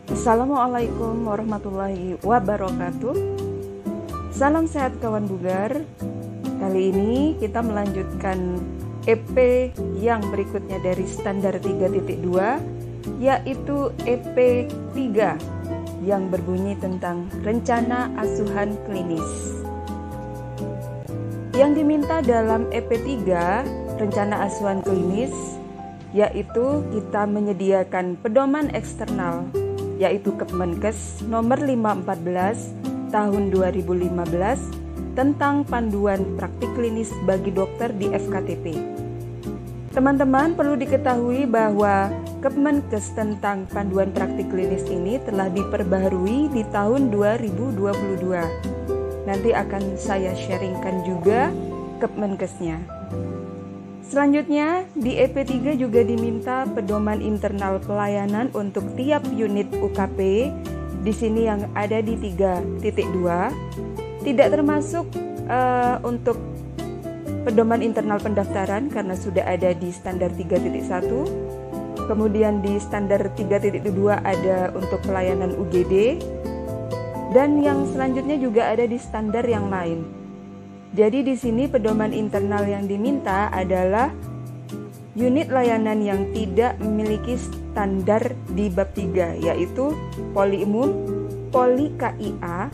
Assalamualaikum warahmatullahi wabarakatuh. Salam sehat kawan bugar. Kali ini kita melanjutkan EP yang berikutnya dari standar 3.2, yaitu EP 3 yang berbunyi tentang rencana asuhan klinis. Yang diminta dalam EP 3 rencana asuhan klinis yaitu kita menyediakan pedoman eksternal, yaitu Kemenkes nomor 514 tahun 2015 tentang panduan praktik klinis bagi dokter di FKTP. Teman-teman perlu diketahui bahwa Kemenkes tentang panduan praktik klinis ini telah diperbaharui di tahun 2022. Nanti akan saya sharingkan juga Kemenkesnya. Selanjutnya, di EP 3 juga diminta pedoman internal pelayanan untuk tiap unit UKP. Di sini yang ada di 3.2, tidak termasuk untuk pedoman internal pendaftaran karena sudah ada di standar 3.1. Kemudian di standar 3.2 ada untuk pelayanan UGD. Dan yang selanjutnya juga ada di standar yang lain. Jadi di sini pedoman internal yang diminta adalah unit layanan yang tidak memiliki standar di bab 3, yaitu poli imun, poli KIA,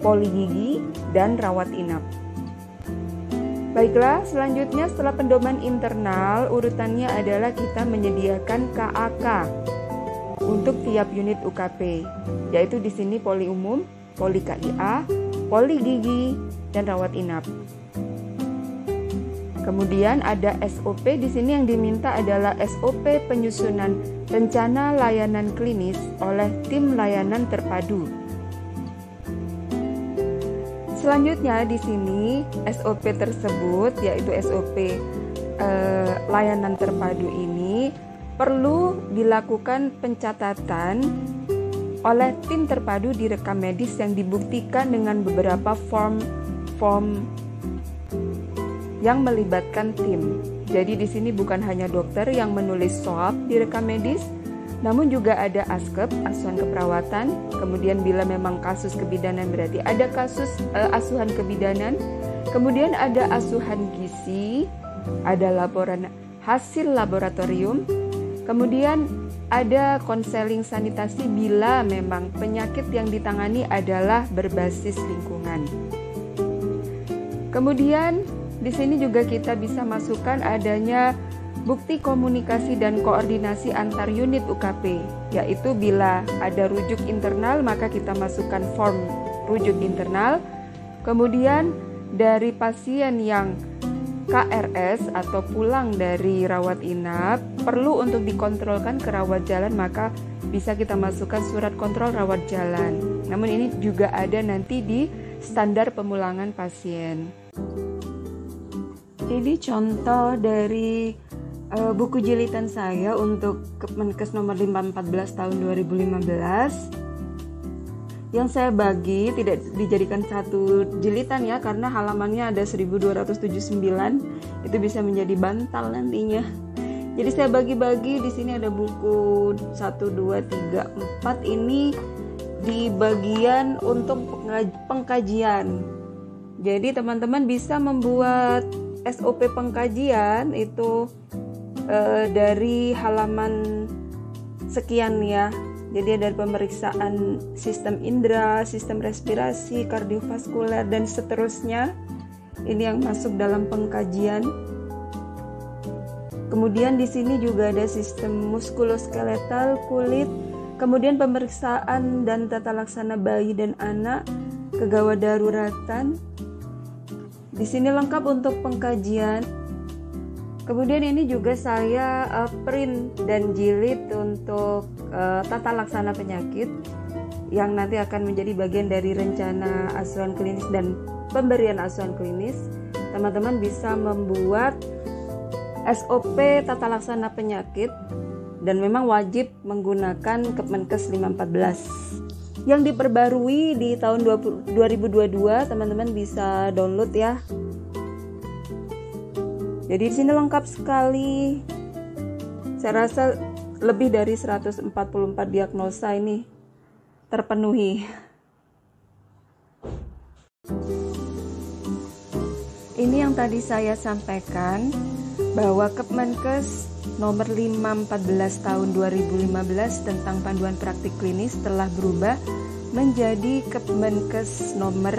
poli gigi, dan rawat inap. Baiklah, selanjutnya setelah pedoman internal, urutannya adalah kita menyediakan KAK untuk tiap unit UKP, yaitu di sini poli umum, poli KIA, poli gigi, dan rawat inap. Kemudian ada SOP. Di sini yang diminta adalah SOP penyusunan rencana layanan klinis oleh tim layanan terpadu. Selanjutnya di sini SOP tersebut, yaitu SOP layanan terpadu ini perlu dilakukan pencatatan oleh tim terpadu di rekam medis yang dibuktikan dengan beberapa form yang melibatkan tim. Jadi di sini bukan hanya dokter yang menulis swab di rekam medis, namun juga ada ASKEP, asuhan keperawatan. Kemudian bila memang kasus kebidanan berarti ada kasus asuhan kebidanan. Kemudian ada asuhan gizi, ada laporan hasil laboratorium. Kemudian ada konseling sanitasi bila memang penyakit yang ditangani adalah berbasis lingkungan. Kemudian di sini juga kita bisa masukkan adanya bukti komunikasi dan koordinasi antar unit UKP, yaitu bila ada rujuk internal maka kita masukkan form rujuk internal. Kemudian dari pasien yang KRS atau pulang dari rawat inap perlu untuk dikontrolkan ke rawat jalan, maka bisa kita masukkan surat kontrol rawat jalan. Namun ini juga ada nanti di standar pemulangan pasien. Ini contoh dari buku jilitan saya untuk Kemenkes nomor 514 tahun 2015. Yang saya bagi tidak dijadikan satu jilitan ya, karena halamannya ada 1279. Itu bisa menjadi bantal nantinya. Jadi saya bagi-bagi. Di sini ada buku 1, 2, 3, 4. Ini di bagian untuk pengkajian. Jadi teman-teman bisa membuat SOP pengkajian itu dari halaman sekian ya. Jadi ada pemeriksaan sistem indera, sistem respirasi, kardiovaskuler, dan seterusnya. Ini yang masuk dalam pengkajian. Kemudian di sini juga ada sistem muskuloskeletal, kulit, kemudian pemeriksaan dan tata laksana bayi dan anak, kegawat daruratan. Di sini lengkap untuk pengkajian. Kemudian ini juga saya print dan jilid untuk tata laksana penyakit yang nanti akan menjadi bagian dari rencana asuhan klinis dan pemberian asuhan klinis. Teman-teman bisa membuat SOP tata laksana penyakit dan memang wajib menggunakan Kemenkes 514 yang diperbarui di tahun 2022. Teman-teman bisa download ya. Jadi di sini lengkap sekali. Saya rasa lebih dari 144 diagnosa ini terpenuhi. Ini yang tadi saya sampaikan bahwa Kemenkes nomor 514 tahun 2015 tentang panduan praktik klinis telah berubah menjadi Kemenkes nomor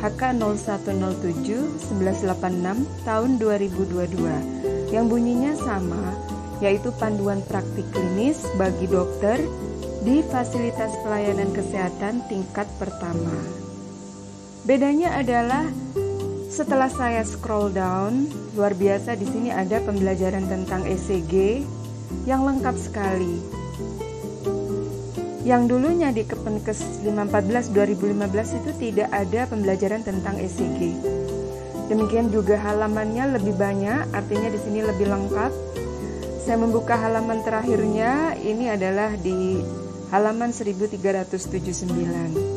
HK0107-1186 tahun 2022 yang bunyinya sama, yaitu panduan praktik klinis bagi dokter di fasilitas pelayanan kesehatan tingkat pertama. Bedanya adalah setelah saya scroll down, luar biasa di sini ada pembelajaran tentang ECG yang lengkap sekali. Yang dulunya di Kemenkes 514 2015 itu tidak ada pembelajaran tentang ECG. Demikian juga halamannya lebih banyak, artinya di sini lebih lengkap. Saya membuka halaman terakhirnya, ini adalah di halaman 1379.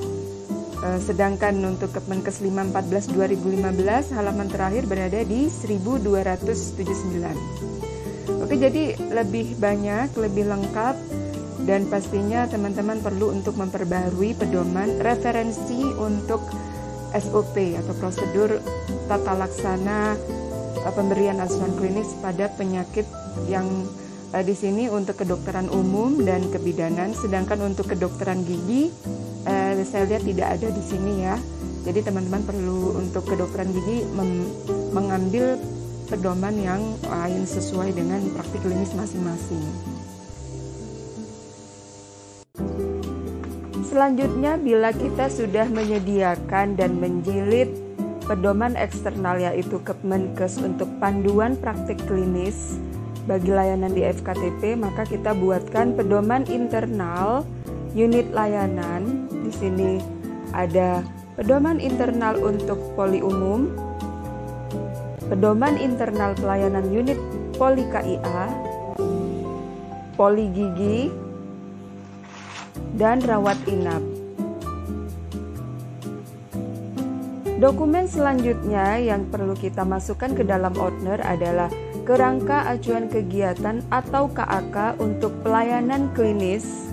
Sedangkan untuk Kemenkes 514 2015 halaman terakhir berada di 1279. Oke, jadi lebih banyak, lebih lengkap, dan pastinya teman-teman perlu untuk memperbarui pedoman referensi untuk SOP atau prosedur tata laksana pemberian asuhan klinis pada penyakit yang di sini untuk kedokteran umum dan kebidanan, sedangkan untuk kedokteran gigi saya lihat tidak ada di sini ya. Jadi teman-teman perlu untuk kedokteran gigi mengambil pedoman yang lain sesuai dengan praktik klinis masing-masing. Selanjutnya, bila kita sudah menyediakan dan menjilid pedoman eksternal yaitu Kemenkes untuk panduan praktik klinis bagi layanan di FKTP, maka kita buatkan pedoman internal unit layanan. Di sini ada pedoman internal untuk poli umum, pedoman internal pelayanan unit poli KIA, poli gigi, dan rawat inap. Dokumen selanjutnya yang perlu kita masukkan ke dalam Outner adalah kerangka acuan kegiatan atau KAK untuk pelayanan klinis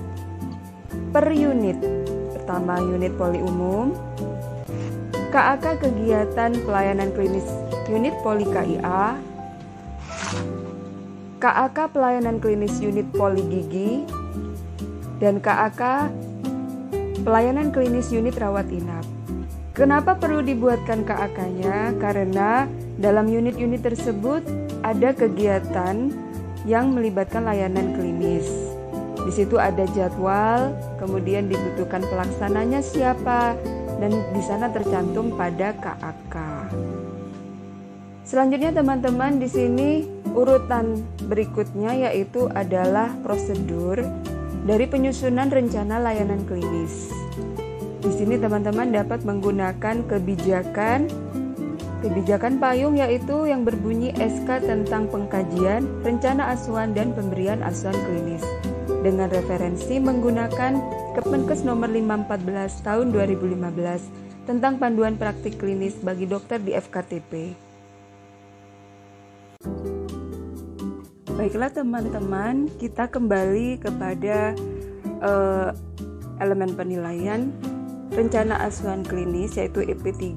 per unit. Pertama, unit poli umum, KAK kegiatan pelayanan klinis unit poli KIA, KAK pelayanan klinis unit poli gigi, dan KAK pelayanan klinis unit rawat inap. Kenapa perlu dibuatkan KAK-nya? Karena dalam unit-unit tersebut ada kegiatan yang melibatkan layanan klinis. Di situ ada jadwal, kemudian dibutuhkan pelaksananya siapa, dan di sana tercantum pada KAK. Selanjutnya teman-teman, di sini urutan berikutnya yaitu adalah prosedur dari penyusunan rencana layanan klinis. Di sini teman-teman dapat menggunakan kebijakan payung yaitu yang berbunyi SK tentang pengkajian, rencana asuhan dan pemberian asuhan klinis dengan referensi menggunakan Kemenkes nomor 514 tahun 2015 tentang panduan praktik klinis bagi dokter di FKTP. Baiklah teman-teman, kita kembali kepada elemen penilaian rencana asuhan klinis yaitu EP3.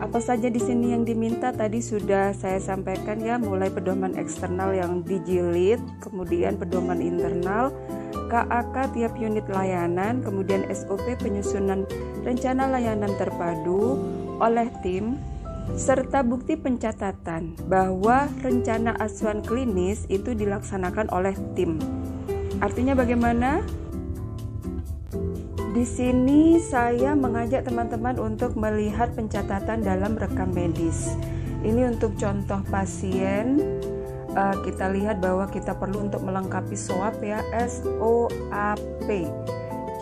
Apa saja di sini yang diminta tadi sudah saya sampaikan ya, mulai pedoman eksternal yang dijilid, kemudian pedoman internal, KAK tiap unit layanan, kemudian SOP penyusunan rencana layanan terpadu oleh tim, serta bukti pencatatan bahwa rencana asuhan klinis itu dilaksanakan oleh tim. Artinya bagaimana? Di sini saya mengajak teman-teman untuk melihat pencatatan dalam rekam medis. Ini untuk contoh pasien, kita lihat bahwa kita perlu untuk melengkapi SOAP ya, SOAP.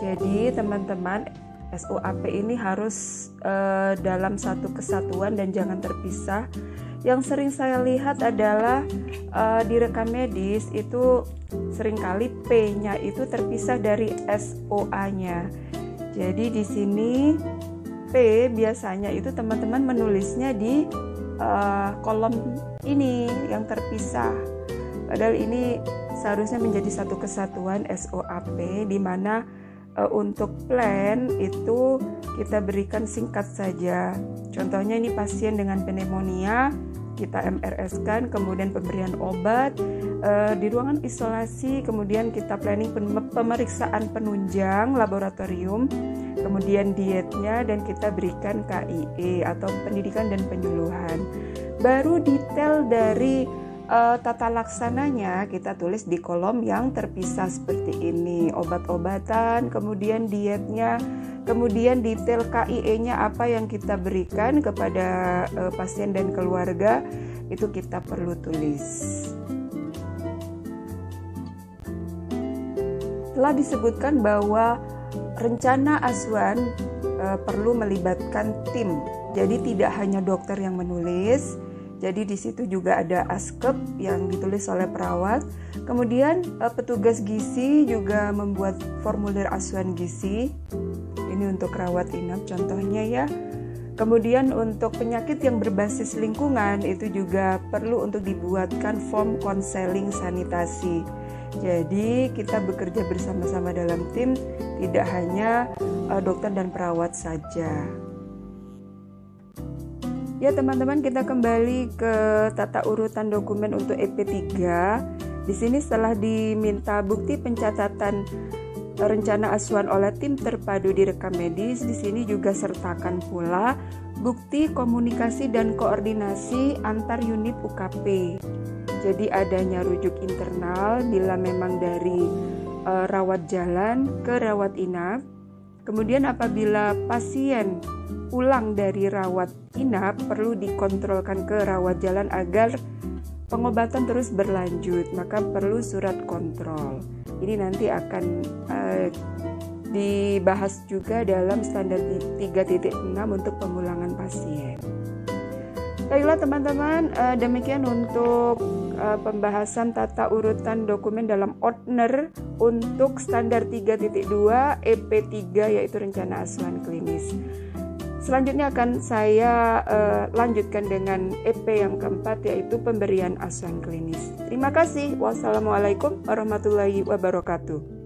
Jadi teman-teman, SOAP ini harus dalam satu kesatuan dan jangan terpisah. Yang sering saya lihat adalah di rekam medis itu seringkali P-nya itu terpisah dari SOA-nya. Jadi di sini P biasanya itu teman-teman menulisnya di kolom ini yang terpisah. Padahal ini seharusnya menjadi satu kesatuan SOAP, di mana untuk plan itu kita berikan singkat saja. Contohnya ini pasien dengan pneumonia, kita MRS-kan, kemudian pemberian obat di ruangan isolasi, kemudian kita planning pemeriksaan penunjang laboratorium, kemudian dietnya, dan kita berikan KIE atau pendidikan dan penyuluhan. Baru detail dari tata laksananya kita tulis di kolom yang terpisah seperti ini, obat-obatan, kemudian dietnya, kemudian detail KIE-nya apa yang kita berikan kepada pasien dan keluarga, itu kita perlu tulis. Telah disebutkan bahwa rencana asuhan perlu melibatkan tim, jadi tidak hanya dokter yang menulis. Jadi di situ juga ada askep yang ditulis oleh perawat. Kemudian petugas gizi juga membuat formulir asuhan gizi. Ini untuk rawat inap contohnya ya. Kemudian untuk penyakit yang berbasis lingkungan itu juga perlu untuk dibuatkan form konseling sanitasi. Jadi kita bekerja bersama-sama dalam tim, tidak hanya dokter dan perawat saja. Ya teman-teman, kita kembali ke tata urutan dokumen untuk EP3. Di sini setelah diminta bukti pencatatan rencana asuhan oleh tim terpadu di rekam medis, di sini juga sertakan pula bukti komunikasi dan koordinasi antar unit UKP. Jadi adanya rujuk internal bila memang dari rawat jalan ke rawat inap. Kemudian apabila pasien pulang dari rawat inap perlu dikontrolkan ke rawat jalan agar pengobatan terus berlanjut, maka perlu surat kontrol. Ini nanti akan dibahas juga dalam standar 3.6 untuk pemulangan pasien. Baiklah teman-teman, demikian untuk pembahasan tata urutan dokumen dalam Ordner untuk standar 3.2 EP3 yaitu rencana asuhan klinis. Selanjutnya akan saya lanjutkan dengan EP yang keempat yaitu pemberian asuhan klinis. Terima kasih. Wassalamualaikum warahmatullahi wabarakatuh.